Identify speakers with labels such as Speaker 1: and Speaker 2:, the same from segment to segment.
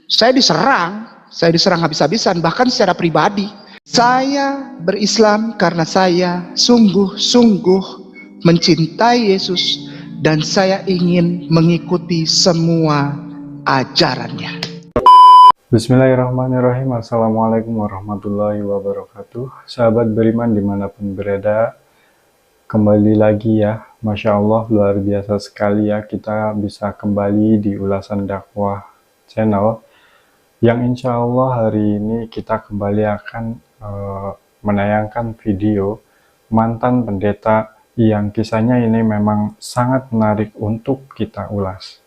Speaker 1: saya diserang habis-habisan, bahkan secara pribadi. Saya berislam karena saya sungguh-sungguh mencintai Yesus dan saya ingin mengikuti semua ajarannya.
Speaker 2: Bismillahirrahmanirrahim. Assalamualaikum warahmatullahi wabarakatuh. Sahabat beriman dimanapun berada, kembali lagi ya. Masya Allah, luar biasa sekali ya kita bisa kembali di Ulasan Dakwah channel, yang insya Allah hari ini kita kembali akan menayangkan video mantan pendeta yang kisahnya ini memang sangat menarik untuk kita ulas.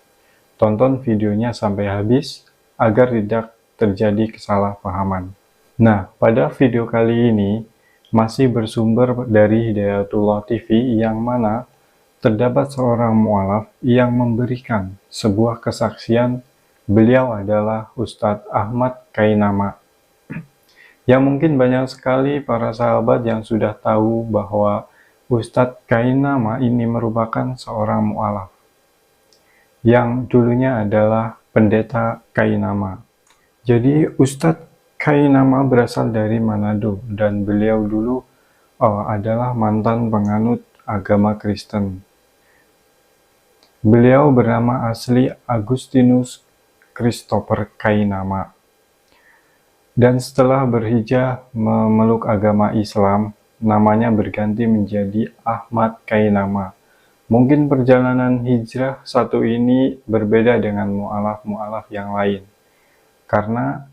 Speaker 2: Tonton videonya sampai habis agar tidak terjadi kesalahpahaman. Nah, pada video kali ini masih bersumber dari Hidayatullah TV, yang mana terdapat seorang mu'alaf yang memberikan sebuah kesaksian. Beliau adalah Ustadz Ahmad Kainama, yang mungkin banyak sekali para sahabat yang sudah tahu bahwa Ustadz Kainama ini merupakan seorang mu'alaf yang dulunya adalah pendeta Kainama. Jadi Ustadz Kainama berasal dari Manado dan beliau dulu adalah mantan penganut agama Kristen. Beliau bernama asli Agustinus Christopher Kainama. Dan setelah berhijrah memeluk agama Islam, namanya berganti menjadi Ahmad Kainama. Mungkin perjalanan hijrah satu ini berbeda dengan mu'alaf-mu'alaf yang lain. Karena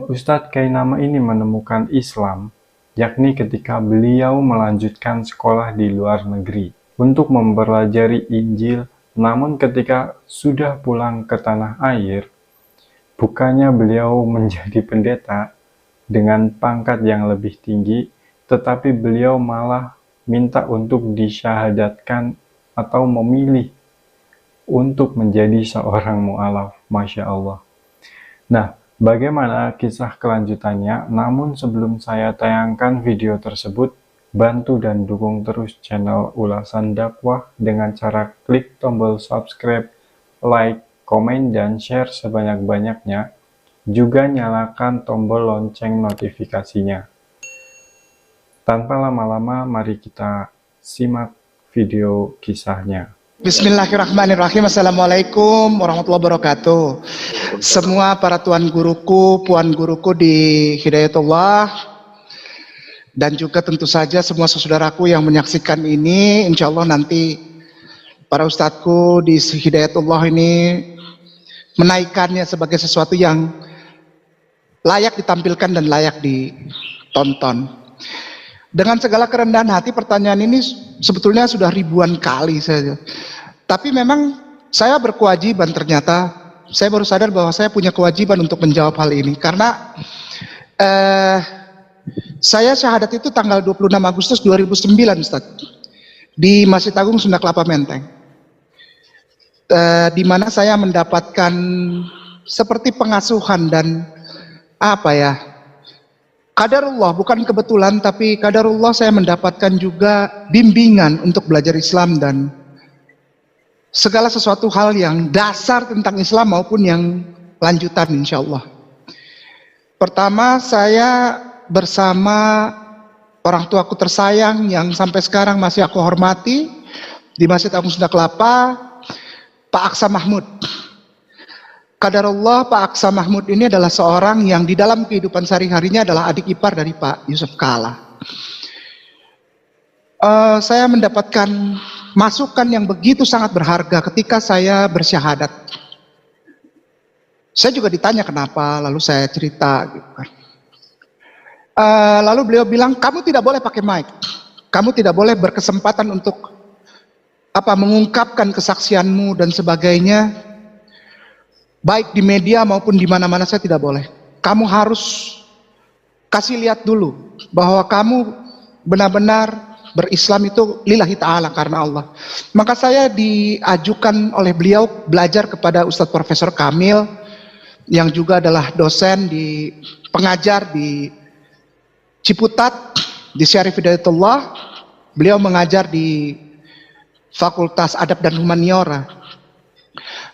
Speaker 2: Ustadz Kainama ini menemukan Islam, yakni ketika beliau melanjutkan sekolah di luar negeri untuk mempelajari Injil. Namun ketika sudah pulang ke tanah air, bukannya beliau menjadi pendeta dengan pangkat yang lebih tinggi, tetapi beliau malah minta untuk disyahadatkan atau memilih untuk menjadi seorang mu'alaf. Masya Allah. Nah, bagaimana kisah kelanjutannya? Namun sebelum saya tayangkan video tersebut, bantu dan dukung terus channel Ulasan Dakwah dengan cara klik tombol subscribe, like, komen, dan share sebanyak-banyaknya. Juga nyalakan tombol lonceng notifikasinya. Tanpa lama-lama, mari kita simak video kisahnya.
Speaker 1: Bismillahirrahmanirrahim. Assalamualaikum warahmatullahi wabarakatuh. Semua para tuan guruku, puan guruku di Hidayatullah, dan juga tentu saja semua saudaraku yang menyaksikan ini. Insya Allah nanti para ustadku di Hidayatullah ini menaikkannya sebagai sesuatu yang layak ditampilkan dan layak ditonton. Dengan segala kerendahan hati, pertanyaan ini sebetulnya sudah ribuan kali saja. Tapi memang saya berkewajiban, ternyata saya baru sadar bahwa saya punya kewajiban untuk menjawab hal ini. Karena saya syahadat itu tanggal 26 Agustus 2009, Ustaz, di Masjid Agung Sunda Kelapa Menteng. Di mana saya mendapatkan seperti pengasuhan dan qadarullah, bukan kebetulan, tapi qadarullah saya mendapatkan juga bimbingan untuk belajar Islam dan segala sesuatu hal yang dasar tentang Islam maupun yang lanjutan insya Allah. Pertama, saya bersama orang tuaku tersayang yang sampai sekarang masih aku hormati di Masjid Agung Sunda Kelapa, Pak Aksa Mahmud. Qadarullah, Pak Aksa Mahmud ini adalah seorang yang di dalam kehidupan sehari-harinya adalah adik ipar dari Pak Yusuf Kala. Saya mendapatkan masukan yang begitu sangat berharga ketika saya bersyahadat. Saya juga ditanya kenapa, lalu saya cerita gitu kan. Lalu beliau bilang, kamu tidak boleh pakai mic, kamu tidak boleh berkesempatan untuk mengungkapkan kesaksianmu dan sebagainya, baik di media maupun di mana-mana. Saya tidak boleh. Kamu harus kasih lihat dulu bahwa kamu benar-benar berislam itu lillahi ta'ala, karena Allah. Maka saya diajukan oleh beliau belajar kepada Ustadz Profesor Kamil, yang juga adalah dosen pengajar di Ciputat di Syarif Hidayatullah. Beliau mengajar di Fakultas Adab dan Humaniora.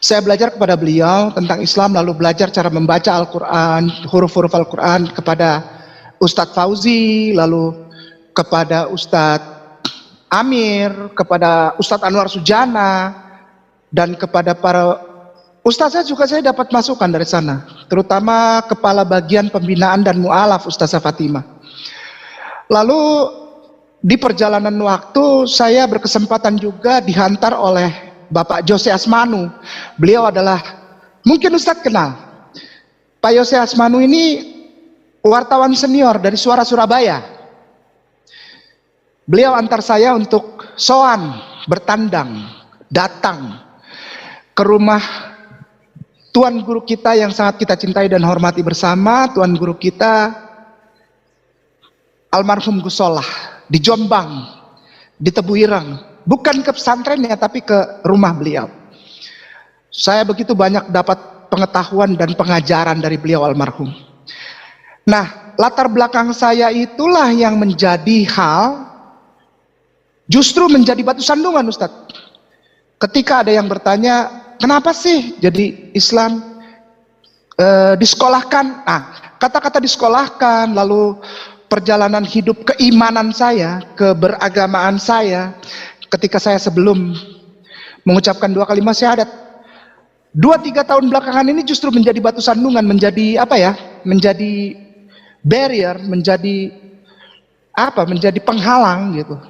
Speaker 1: Saya belajar kepada beliau tentang Islam, lalu belajar cara membaca Al-Quran, huruf-huruf Al-Quran kepada Ustadz Fauzi, lalu kepada Ustadz Amir, kepada Ustadz Anwar Sujana, dan kepada para ustazah juga saya dapat masukan dari sana, terutama Kepala Bagian Pembinaan dan Mu'alaf Ustazah Fatimah. Lalu di perjalanan waktu saya berkesempatan juga dihantar oleh Bapak Jose Asmanu. Beliau adalah, mungkin Ustadz kenal, Pak Jose Asmanu ini wartawan senior dari Suara Surabaya. Beliau antar saya untuk soan, bertandang, datang ke rumah Tuan Guru kita yang sangat kita cintai dan hormati bersama, Tuan Guru kita almarhum Gus Solah di Jombang, di Tebu Ireng. Bukan ke pesantrennya, tapi ke rumah beliau. Saya begitu banyak dapat pengetahuan dan pengajaran dari beliau almarhum. Nah, latar belakang saya itulah yang menjadi hal, justru menjadi batu sandungan Ustadz. Ketika ada yang bertanya, kenapa sih jadi Islam disekolahkan? Nah, kata-kata disekolahkan, lalu perjalanan hidup keimanan saya, keberagamaan saya, ketika saya sebelum mengucapkan 2 kalimat syahadat, 2-3 tahun belakangan ini justru menjadi batu sandungan, menjadi apa ya, menjadi barrier, menjadi apa, menjadi penghalang gitu,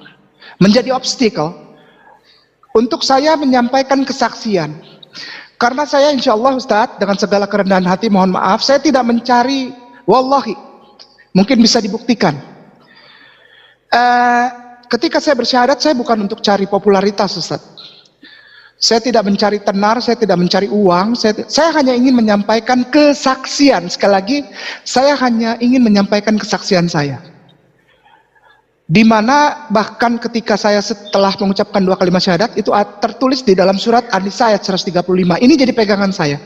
Speaker 1: menjadi obstacle untuk saya menyampaikan kesaksian. Karena saya insya Allah Ustadz, dengan segala kerendahan hati mohon maaf, saya tidak mencari, wallahi, mungkin bisa dibuktikan. Ketika saya bersyahadat, saya bukan untuk cari popularitas Ustaz. Saya tidak mencari tenar, saya tidak mencari uang, saya hanya ingin menyampaikan kesaksian. Sekali lagi, saya hanya ingin menyampaikan kesaksian saya. Di mana bahkan ketika saya setelah mengucapkan 2 kalimat syahadat, itu tertulis di dalam surat An-Nisa ayat 135. Ini jadi pegangan saya.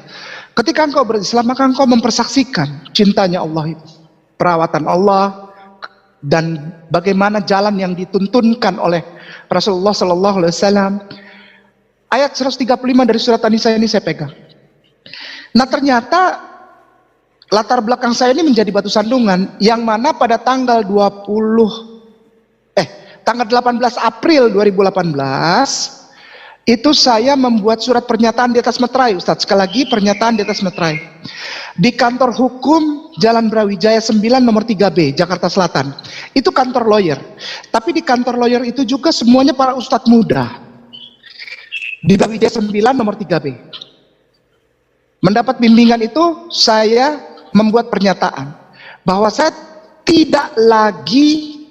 Speaker 1: Ketika engkau berislam, maka engkau mempersaksikan cintanya Allah itu, perawatan Allah, dan bagaimana jalan yang dituntunkan oleh Rasulullah Sallallahu Alaihi Wasallam. Ayat 135 dari surat An-Nisa ini saya pegang. Nah, ternyata latar belakang saya ini menjadi batu sandungan, yang mana pada tanggal 18 April 2018 itu saya membuat surat pernyataan di atas meterai Ustadz. Sekali lagi, pernyataan di atas meterai di kantor hukum Jalan Brawijaya 9 nomor 3B Jakarta Selatan. Itu kantor lawyer, tapi di kantor lawyer itu juga semuanya para ustadz muda. Di Brawijaya 9 nomor 3B mendapat bimbingan itu, saya membuat pernyataan bahwa saya tidak lagi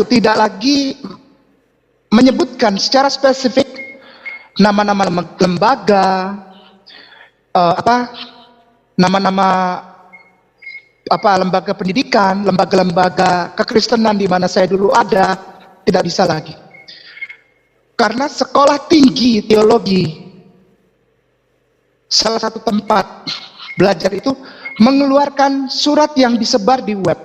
Speaker 1: tidak lagi menyebutkan secara spesifik nama-nama lembaga, lembaga pendidikan, lembaga-lembaga kekristenan di mana saya dulu ada, tidak bisa lagi. Karena sekolah tinggi teologi, salah satu tempat belajar itu mengeluarkan surat yang disebar di web.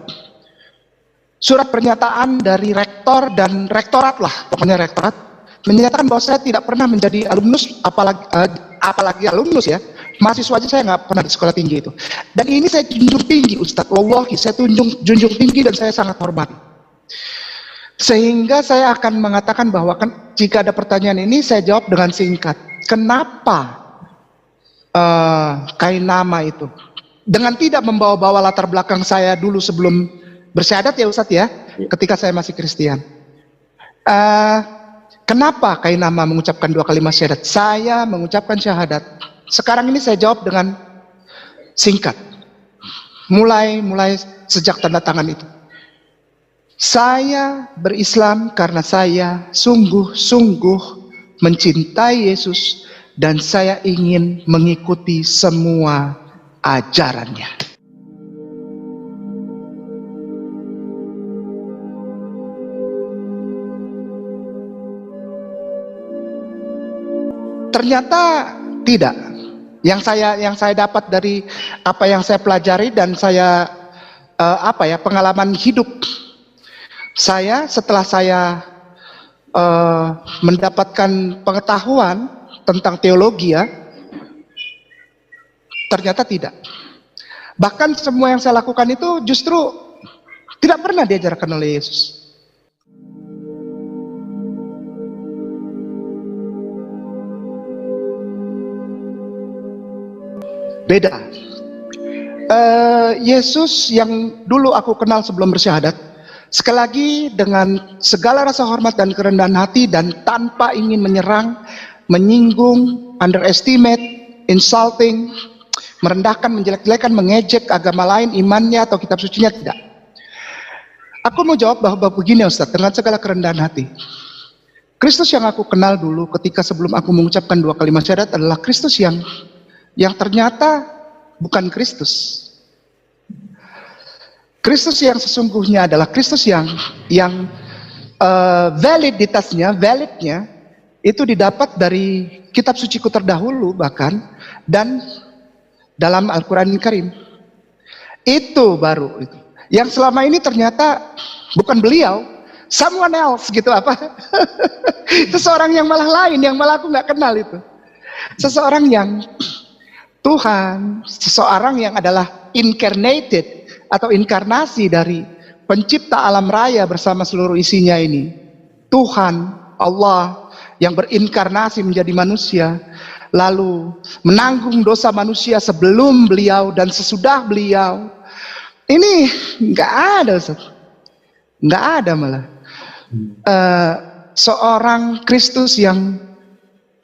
Speaker 1: Surat pernyataan dari rektor dan rektorat lah, pokoknya rektorat, menyatakan bahwa saya tidak pernah menjadi alumnus, apalagi alumnus ya, mahasiswa aja saya nggak pernah di sekolah tinggi itu. Dan ini saya junjung tinggi Ustadz, wallahi saya junjung tinggi dan saya sangat hormati. Sehingga saya akan mengatakan bahwa jika ada pertanyaan ini, saya jawab dengan singkat. Kenapa kain nama itu? Dengan tidak membawa-bawa latar belakang saya dulu sebelum bersyahadat ya Ustadz ya, ketika saya masih Kristen. Kenapa kain nama mengucapkan 2 kalimat syahadat? Saya mengucapkan syahadat. Sekarang ini saya jawab dengan singkat. Mulai sejak tanda tangan itu. Saya berislam karena saya sungguh-sungguh mencintai Yesus dan saya ingin mengikuti semua ajarannya. Ternyata tidak. Yang saya dapat dari apa yang saya pelajari dan saya pengalaman hidup saya setelah saya mendapatkan pengetahuan tentang teologi ya, ternyata tidak. Bahkan semua yang saya lakukan itu justru tidak pernah diajarkan oleh Yesus. Beda. Yesus yang dulu aku kenal sebelum bersyahadat, sekali lagi dengan segala rasa hormat dan kerendahan hati dan tanpa ingin menyerang, menyinggung, underestimate, insulting, merendahkan, menjelek-jelekan, mengejek agama lain, imannya atau kitab sucinya, tidak. Aku mau jawab bahwa begini Ustaz, dengan segala kerendahan hati. Kristus yang aku kenal dulu ketika sebelum aku mengucapkan 2 kalimat syahadat adalah Kristus yang ternyata bukan Kristus. Kristus yang sesungguhnya adalah Kristus yang validnya itu didapat dari kitab suciku terdahulu bahkan, dan dalam Al-Quran Karim. Itu baru itu. Yang selama ini ternyata bukan beliau, someone else gitu apa? Seseorang yang malah lain, yang malah aku nggak kenal itu. Seseorang yang Tuhan, seseorang yang adalah incarnated atau inkarnasi dari pencipta alam raya bersama seluruh isinya ini. Tuhan, Allah yang berinkarnasi menjadi manusia, lalu menanggung dosa manusia sebelum beliau dan sesudah beliau. Ini nggak ada, Ustaz. Nggak ada malah. Seorang Kristus yang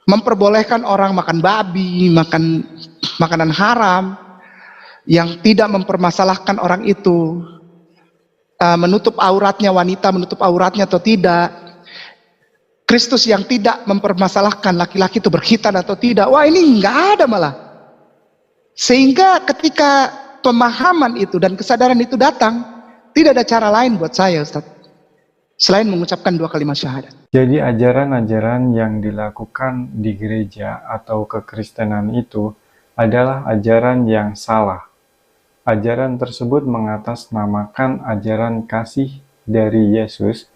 Speaker 1: memperbolehkan orang makan babi, makan makanan haram, yang tidak mempermasalahkan orang itu menutup auratnya, wanita menutup auratnya atau tidak. Kristus yang tidak mempermasalahkan laki-laki itu berkhitan atau tidak. Wah, ini nggak ada malah. Sehingga ketika pemahaman itu dan kesadaran itu datang, tidak ada cara lain buat saya, Ustaz, selain mengucapkan 2 kalimat syahadat.
Speaker 2: Jadi ajaran-ajaran yang dilakukan di gereja atau kekristenan itu adalah ajaran yang salah. Ajaran tersebut mengatasnamakan ajaran kasih dari Yesus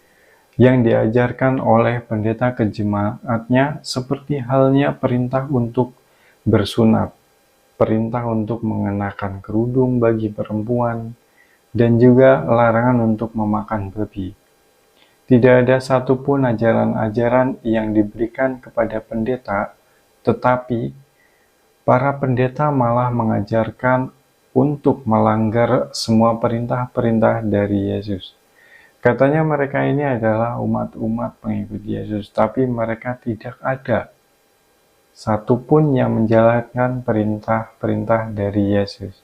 Speaker 2: yang diajarkan oleh pendeta kejemaatnya, seperti halnya perintah untuk bersunat, perintah untuk mengenakan kerudung bagi perempuan, dan juga larangan untuk memakan babi. Tidak ada satupun ajaran-ajaran yang diberikan kepada pendeta, tetapi para pendeta malah mengajarkan untuk melanggar semua perintah-perintah dari Yesus. Katanya mereka ini adalah umat-umat pengikut Yesus, tapi mereka tidak ada satupun yang menjalankan perintah-perintah dari Yesus.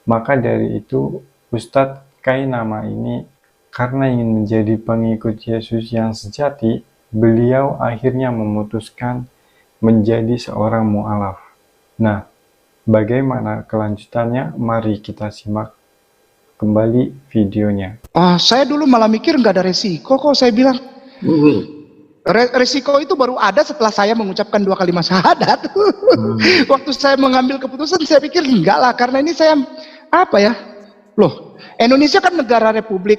Speaker 2: Maka dari itu, Ustadz Kainama ini, karena ingin menjadi pengikut Yesus yang sejati, beliau akhirnya memutuskan menjadi seorang mu'alaf. Nah, bagaimana kelanjutannya? Mari kita simak kembali videonya.
Speaker 1: Saya dulu malah mikir nggak ada resiko kok, saya bilang. Resiko itu baru ada setelah saya mengucapkan 2 kalimat syahadat. Waktu saya mengambil keputusan, saya pikir enggak lah, karena ini saya loh, Indonesia kan negara republik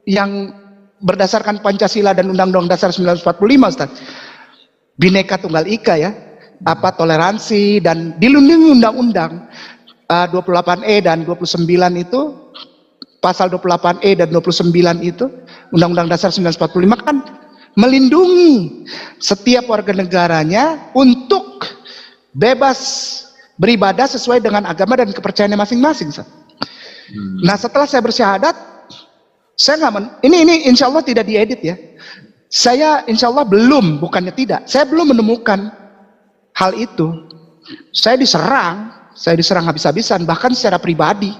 Speaker 1: yang berdasarkan Pancasila dan Undang-Undang Dasar 1945, Ustaz. Bhinneka Tunggal Ika ya, toleransi dan dilindungi Undang-Undang 28E dan 29 itu, pasal 28E dan 29 itu, Undang-Undang Dasar 1945 kan melindungi setiap warga negaranya untuk bebas beribadah sesuai dengan agama dan kepercayaannya masing-masing. Nah, setelah saya bersyahadat, saya ini insya Allah tidak diedit ya. Saya insya Allah bukannya tidak, saya belum menemukan hal itu. Saya diserang habis-habisan, bahkan secara pribadi.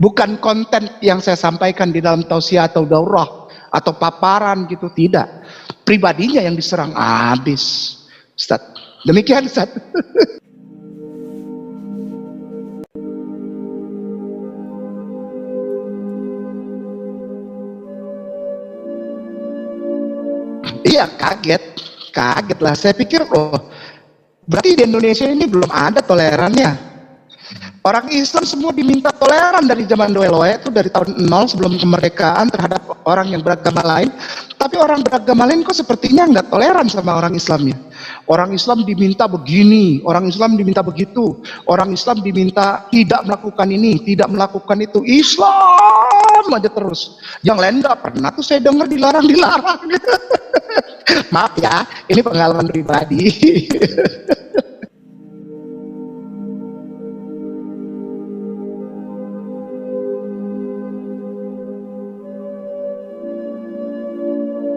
Speaker 1: Bukan konten yang saya sampaikan di dalam tausiah atau daurah atau paparan gitu, tidak. Pribadinya yang diserang habis, Ustaz. Demikian, Ustaz. Iya, kaget lah. Saya pikir, berarti di Indonesia ini belum ada tolerannya. Orang Islam semua diminta toleran dari zaman Doeloe, itu dari tahun 0 sebelum kemerdekaan terhadap orang yang beragama lain. Tapi orang beragama lain kok sepertinya nggak toleran sama orang Islamnya. Orang Islam diminta begini, orang Islam diminta begitu, orang Islam diminta tidak melakukan ini, tidak melakukan itu. Islam aja terus. Yang lain nggak pernah tuh saya dengar dilarang-dilarang. Maaf ya, ini pengalaman pribadi.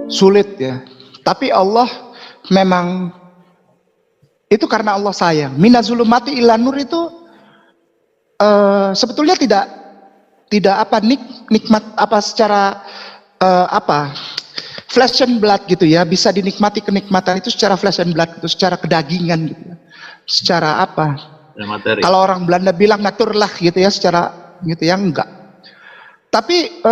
Speaker 1: Sulit ya. Tapi Allah memang itu karena Allah sayang. Minazulumati ilan nur itu sebetulnya tidak apa nikmat apa secara apa flesh and blood gitu ya, bisa dinikmati kenikmatan itu secara flesh and blood gitu, secara kedagingan gitu ya. Secara apa?
Speaker 3: Ya, materi.
Speaker 1: Kalau orang Belanda bilang naturlah gitu ya, secara gitu ya, enggak. Tapi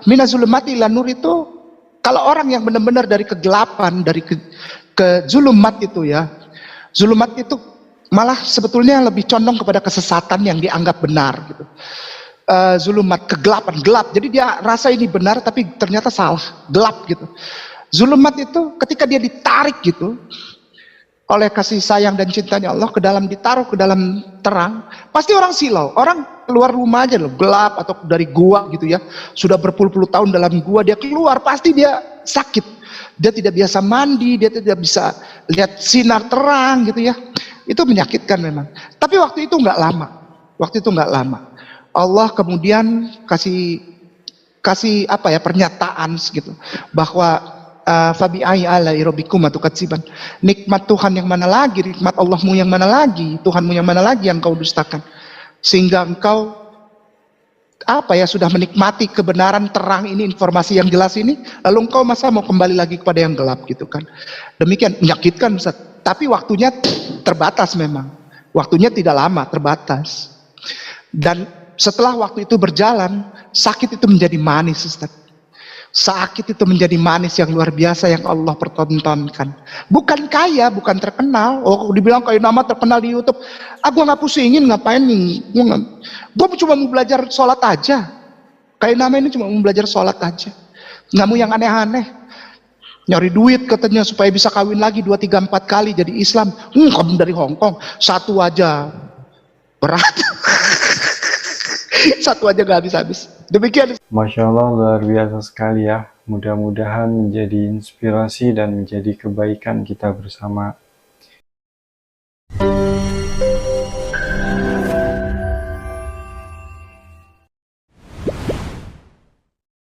Speaker 1: minazulumati ilan nur itu kalau orang yang benar-benar dari kegelapan, dari ke zulumat itu ya, zulumat itu malah sebetulnya lebih condong kepada kesesatan yang dianggap benar gitu. Zulumat, kegelapan, gelap. Jadi dia rasa ini benar tapi ternyata salah, gelap gitu. Zulumat itu ketika dia ditarik gitu oleh kasih sayang dan cintanya Allah ditaruh ke dalam terang, pasti orang silau. Orang keluar rumah aja loh, gelap atau dari gua gitu ya. Sudah berpuluh-puluh tahun dalam gua, dia keluar pasti dia sakit. Dia tidak biasa mandi, dia tidak bisa lihat sinar terang gitu ya. Itu menyakitkan memang. Tapi waktu itu nggak lama. Waktu itu nggak lama. Allah kemudian kasih apa ya, pernyataan gitu bahwa fabi ai ala rabbikum tukadziban. Nikmat Tuhan yang mana lagi, nikmat Allahmu yang mana lagi, Tuhanmu yang mana lagi yang kau dustakan, sehingga engkau apa ya, sudah menikmati kebenaran terang ini, informasi yang jelas ini, lalu engkau masa mau kembali lagi kepada yang gelap gitu kan. Demikian menyakitkan Ustaz. Tapi waktunya terbatas memang. Waktunya tidak lama, terbatas. Dan setelah waktu itu berjalan, sakit itu menjadi manis Ustaz. Sakit itu menjadi manis yang luar biasa yang Allah pertontonkan. Bukan kaya, bukan terkenal. Oh, dibilang kayak nama terkenal di YouTube. Ah, gue nggak pusingin, ngapain nih? Gue cuma mau belajar sholat aja. Kayak nama ini cuma mau belajar sholat aja. Nggak mau yang aneh-aneh. Nyari duit katanya supaya bisa kawin lagi 2, 3, 4 kali jadi Islam. Kamu dari Hong Kong, satu aja berat. Satu aja gak habis-habis. Demikian.
Speaker 2: Masya Allah, luar biasa sekali ya. Mudah-mudahan menjadi inspirasi dan menjadi kebaikan kita bersama.